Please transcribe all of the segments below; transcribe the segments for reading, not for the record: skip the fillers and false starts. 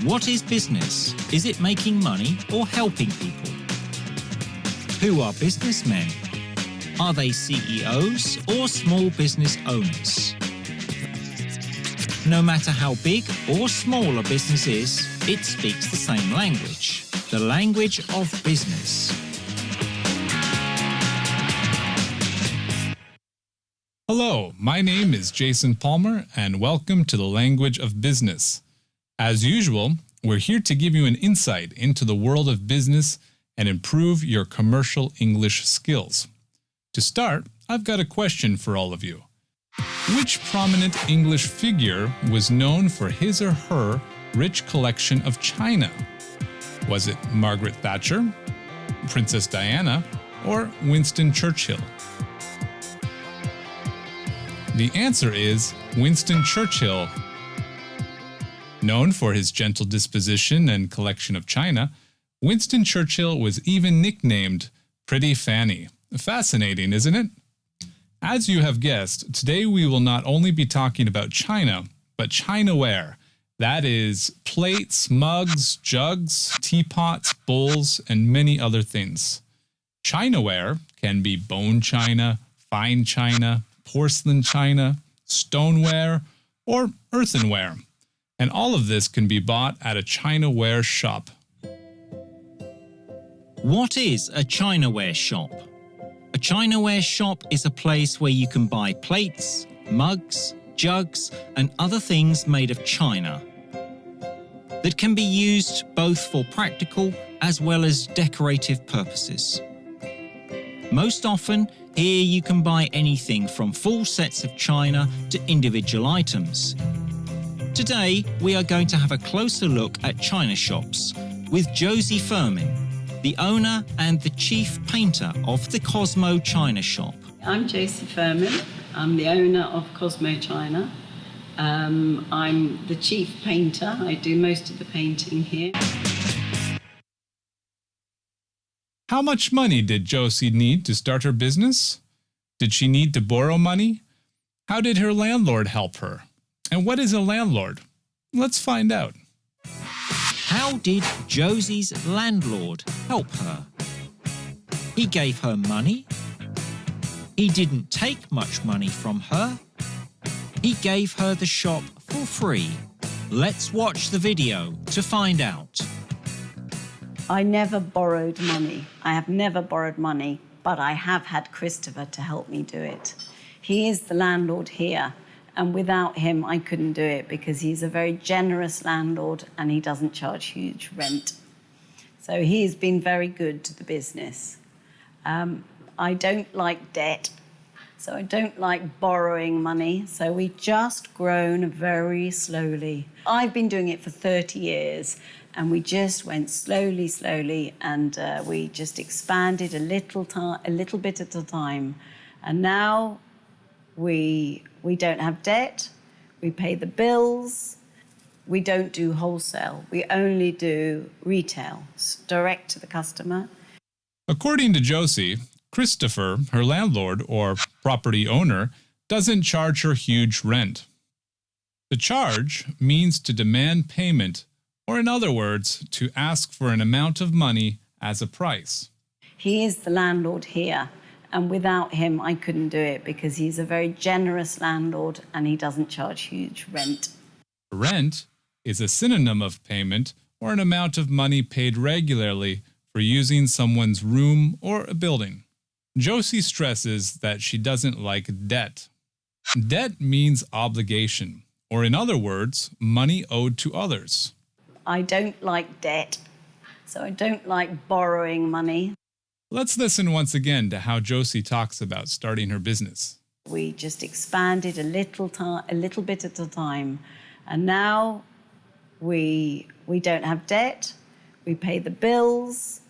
What is business? Is it making money or helping people? Who are businessmen? Are they CEOs or small business owners? No matter how big or small a business is, it speaks the same language, the language of business. Hello, my name is Jason Palmer and welcome to the Language of Business. As usual, we're here to give you an insight into the world of business and improve your commercial English skills. To start, I've got a question for all of you. Which prominent English figure was known for his or her rich collection of china? Was it Margaret Thatcher, Princess Diana, or Winston Churchill? The answer is Winston Churchill. Known for his gentle disposition and collection of china, Winston Churchill was even nicknamed Pretty Fanny. Fascinating, isn't it? As you have guessed, today we will not only be talking about china, but chinaware. That is, plates, mugs, jugs, teapots, bowls, and many other things. Chinaware can be bone china, fine china, porcelain china, stoneware, or earthenware. And all of this can be bought at a chinaware shop. What is a chinaware shop? A chinaware shop is a place where you can buy plates, mugs, jugs, and other things made of china that can be used both for practical as well as decorative purposes. Most often, here you can buy anything from full sets of china to individual items. Today, we are going to have a closer look at china shops with Josie Firmin, the owner and the chief painter of the Cosmo China Shop. I'm Josie Firmin. I'm the owner of Cosmo China. I'm the chief painter. I do most of the painting here. How much money did Josie need to start her business? Did she need to borrow money? How did her landlord help her? And what is a landlord? Let's find out. How did Josie's landlord help her? He gave her money. He didn't take much money from her. He gave her the shop for free. Let's watch the video to find out. I never borrowed money. I have never borrowed money, but I have had Christopher to help me do it. He is the landlord here, and without him, I couldn't do it because he's a very generous landlord and he doesn't charge huge rent. So he's been very good to the business. I don't like debt, so I don't like borrowing money. So we've just grown very slowly. I've been doing it for 30 years. And we just went slowly, and we just expanded a little bit at a time. And now we don't have debt, we pay the bills, we don't do wholesale, we only do retail, direct to the customer. According to Josie, Christopher, her landlord or property owner, doesn't charge her huge rent. To charge means to demand payment, or in other words, to ask for an amount of money as a price. He is the landlord here, and without him, I couldn't do it because he's a very generous landlord and he doesn't charge huge rent. Rent is a synonym of payment or an amount of money paid regularly for using someone's room or a building. Josie stresses that she doesn't like debt. Debt means obligation, or in other words, money owed to others. I don't like debt, so I don't like borrowing money. Let's listen once again to how Josie talks about starting her business. We just expanded a little bit at a time, and now we don't have debt, we pay the bills,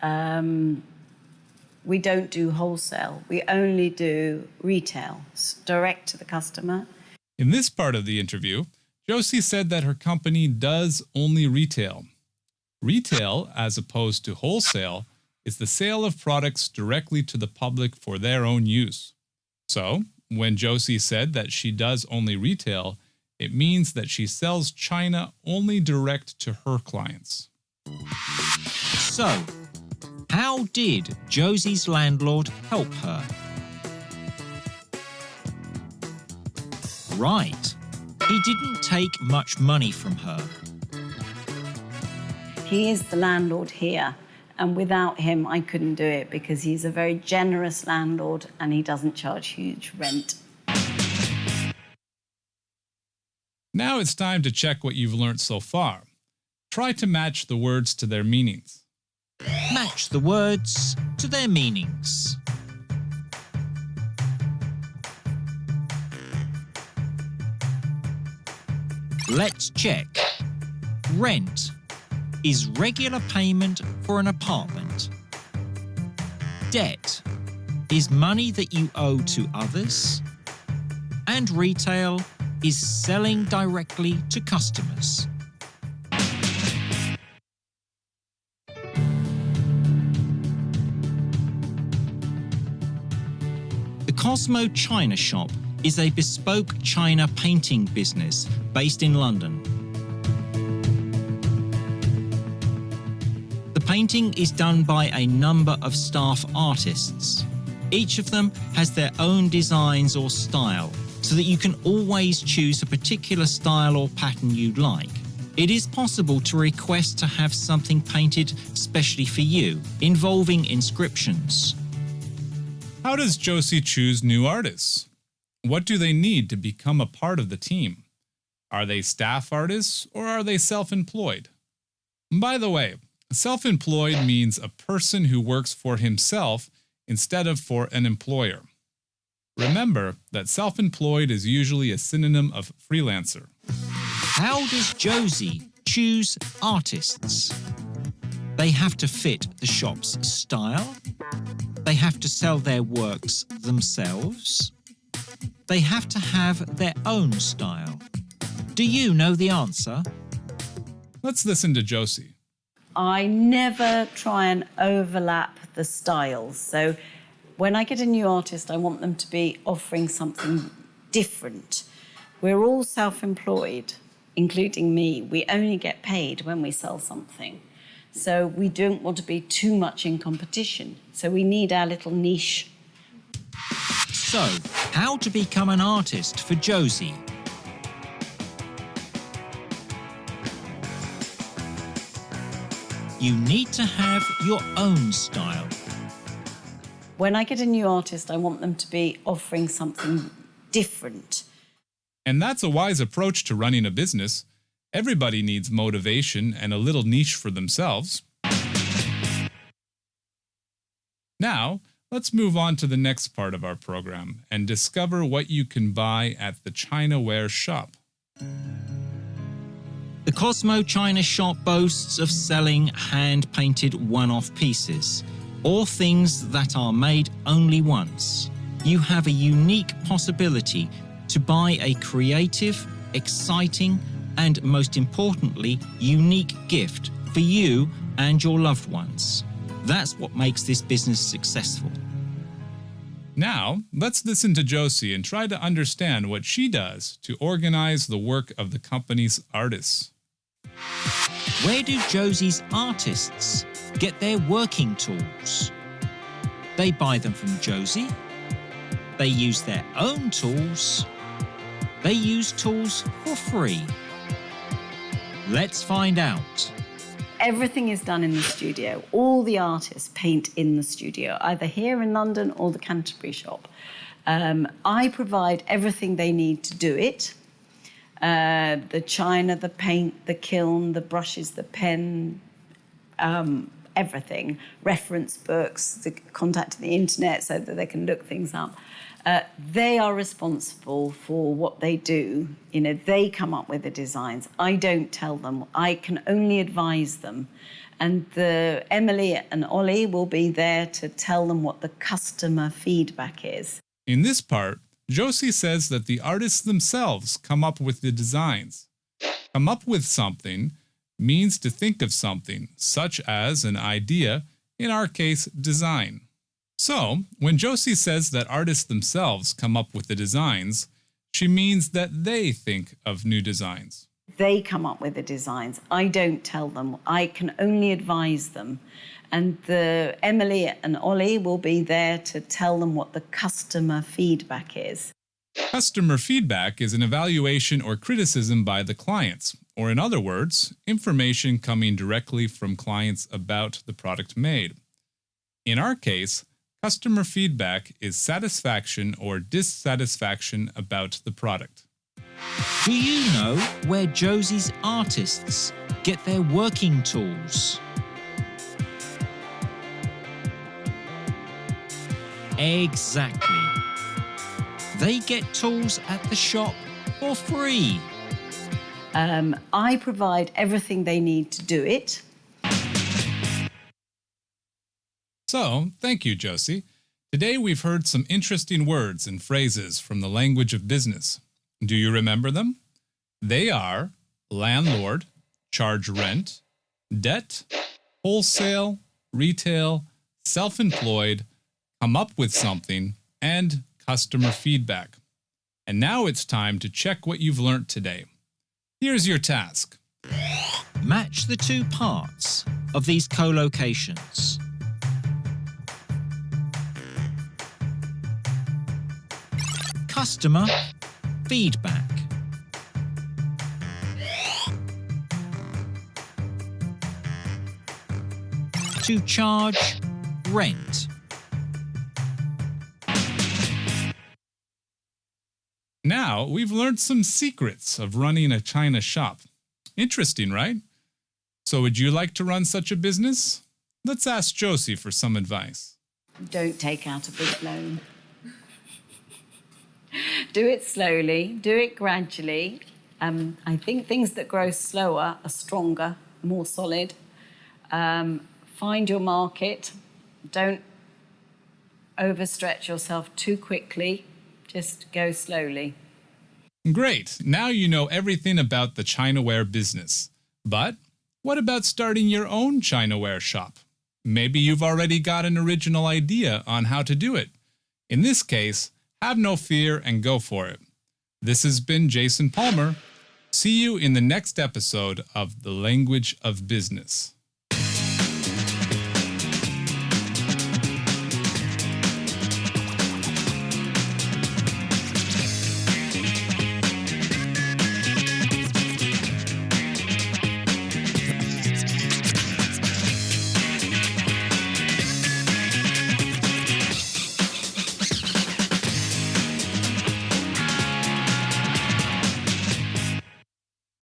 we don't do wholesale, we only do retail, direct to the customer. In this part of the interview, Josie said that her company does only retail. Retail, as opposed to wholesale, is the sale of products directly to the public for their own use. So, when Josie said that she does only retail, It means that she sells china only direct to her clients. So, how did Josie's landlord help her? Right, he didn't take much money from her. He is the landlord here, and without him, I couldn't do it because he's a very generous landlord and he doesn't charge huge rent. Now it's time to check what you've learned so far. Try to match the words to their meanings. Match the words to their meanings. Let's check. Rent is regular payment for an apartment. Debt is money that you owe to others. And retail is selling directly to customers. The Cosmo China Shop is a bespoke china painting business based in London. The painting is done by a number of staff artists. Each of them has their own designs or style, so that you can always choose a particular style or pattern you'd like. It is possible to request to have something painted specially for you, involving inscriptions. How does Josie choose new artists? What do they need to become a part of the team? Are they staff artists or are they self-employed? By the way, self-employed means a person who works for himself instead of for an employer. Remember that self-employed is usually a synonym of freelancer. How does Josie choose artists? They have to fit the shop's style. They have to sell their works themselves. They have to have their own style. Do you know the answer? Let's listen to Josie. I never try and overlap the styles. So when I get a new artist, I want them to be offering something different. We're all self-employed, including me. We only get paid when we sell something. So we don't want to be too much in competition. So we need our little niche. So, how to become an artist for Josie? You need to have your own style. When I get a new artist, I want them to be offering something different. And that's a wise approach to running a business. Everybody needs motivation and a little niche for themselves. Now, let's move on to the next part of our program and discover what you can buy at the chinaware shop. The Cosmo China Shop boasts of selling hand-painted one-off pieces, or things that are made only once. You have a unique possibility to buy a creative, exciting, and most importantly, unique gift for you and your loved ones. That's what makes this business successful. Now, let's listen to Josie and try to understand what she does to organize the work of the company's artists. Where do Josie's artists get their working tools? They buy them from Josie. They use their own tools. They use tools for free. Let's find out. Everything is done in the studio. All the artists paint in the studio, either here in London or the Canterbury shop. I provide everything they need to do it. The china, the paint, the kiln, the brushes, the pen, everything. Reference books, the contact to the internet so that they can look things up. They are responsible for what they do. You know, they come up with the designs. I don't tell them. I can only advise them. And Emily and Ollie will be there to tell them what the customer feedback is. In this part, Josie says that the artists themselves come up with the designs. Come up with something means to think of something, such as an idea, in our case, design. So, when Josie says that artists themselves come up with the designs, She means that they think of new designs. They come up with the designs. I don't tell them. I can only advise them. And Emily and Ollie will be there to tell them what the customer feedback is. Customer feedback is an evaluation or criticism by the clients, or in other words, information coming directly from clients about the product made. In our case, customer feedback is satisfaction or dissatisfaction about the product. Do you know where Josie's artists get their working tools? Exactly. They get tools at the shop for free. I provide everything they need to do it. So, thank you, Josie. Today we've heard some interesting words and phrases from the language of business. Do you remember them? They are landlord, charge rent, debt, wholesale, retail, self-employed, come up with something, and customer feedback. And now it's time to check what you've learned today. Here's your task. Match the two parts of these collocations. Customer feedback. To charge rent. Now, we've learned some secrets of running a china shop. Interesting, right? So would you like to run such a business? Let's ask Josie for some advice. Don't take out a big loan. Do it slowly, do it gradually. I think things that grow slower are stronger, more solid. Find your market. Don't overstretch yourself too quickly. Just go slowly. Great! Now you know everything about the chinaware business. But what about starting your own chinaware shop? Maybe you've already got an original idea on how to do it. In this case, have no fear and go for it. This has been Jason Palmer. See you in the next episode of The Language of Business.